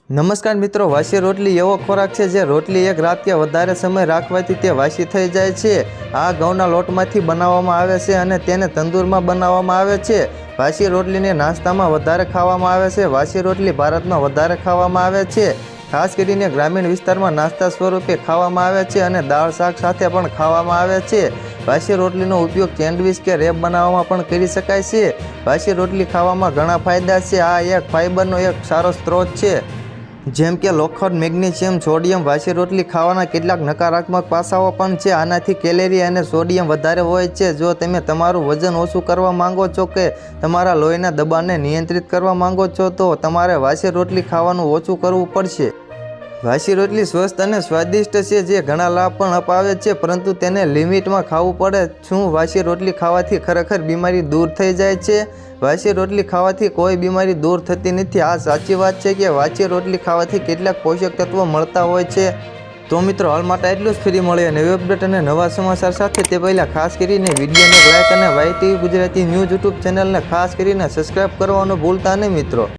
નમસ્કાર મિત્રો, વાસી રોટલી એવો ખોરાક છે જે રોટલી એક રાત કે વધારે સમય રાખવાથી તે વાસી થઈ જાય છે। આ ઘઉંના લોટમાંથી બનાવવામાં આવે છે અને તેને તંદૂરમાં બનાવવામાં આવે છે। વાસી રોટલીને નાસ્તામાં વધારે ખાવામાં આવે છે। વાસી રોટલી ભારતમાં વધારે ખાવામાં આવે છે, ખાસ કરીને ગ્રામીણ વિસ્તારમાં નાસ્તા સ્વરૂપે ખાવામાં આવે છે અને દાળ શાક સાથે પણ ખાવામાં આવે છે। વાસી રોટલીનો ઉપયોગ સેન્ડવિચ કે રેપ બનાવવામાં પણ કરી શકાય છે। વાસી રોટલી ખાવામાં ઘણા ફાયદા છે। આ એક ફાઇબરનો એક સારો સ્ત્રોત છે, જેમ કે લોખંડ, મેગ્નેશિયમ, સોડિયમ। વાસી રોટલી ખાવાના કેટલાક નકારાત્મક પાસાઓ પણ છે। આનાથી કેલેરી અને સોડિયમ વધારે હોય છે। જો તમે તમારું વજન ઓછું કરવા માંગો છો કે તમારા લોહીના દબાણને નિયંત્રિત કરવા માંગો છો તો તમારે વાસી રોટલી ખાવાનું ઓછું કરવું પડશે। વાસી રોટલી સ્વસ્થ અને સ્વાદિષ્ટ છે, જે ઘણા લાભ પણ અપાવે છે, પરંતુ તેને લિમિટમાં ખાવું પડે। શું વાસી રોટલી ખાવાથી ખરેખર બીમારી દૂર થઈ જાય છે? વાસી રોટલી ખાવાથી કોઈ બીમારી દૂર થતી નથી। આ સાચી વાત છે કે વાસી રોટલી ખાવાથી કેટલાક પોષક તત્વો મળતા હોય છે। તો મિત્રો, હાલ માટે એટલું જ। ફરી મળીએ નવી અપડેટ અને નવા સમાચાર સાથે। તે પહેલાં ખાસ કરીને વિડીયોને લાઇક અને YTV ગુજરાતી ન્યૂઝ યુટ્યુબ ચેનલને ખાસ કરીને સબસ્ક્રાઈબ કરવાનું ભૂલતા નહીં મિત્રો।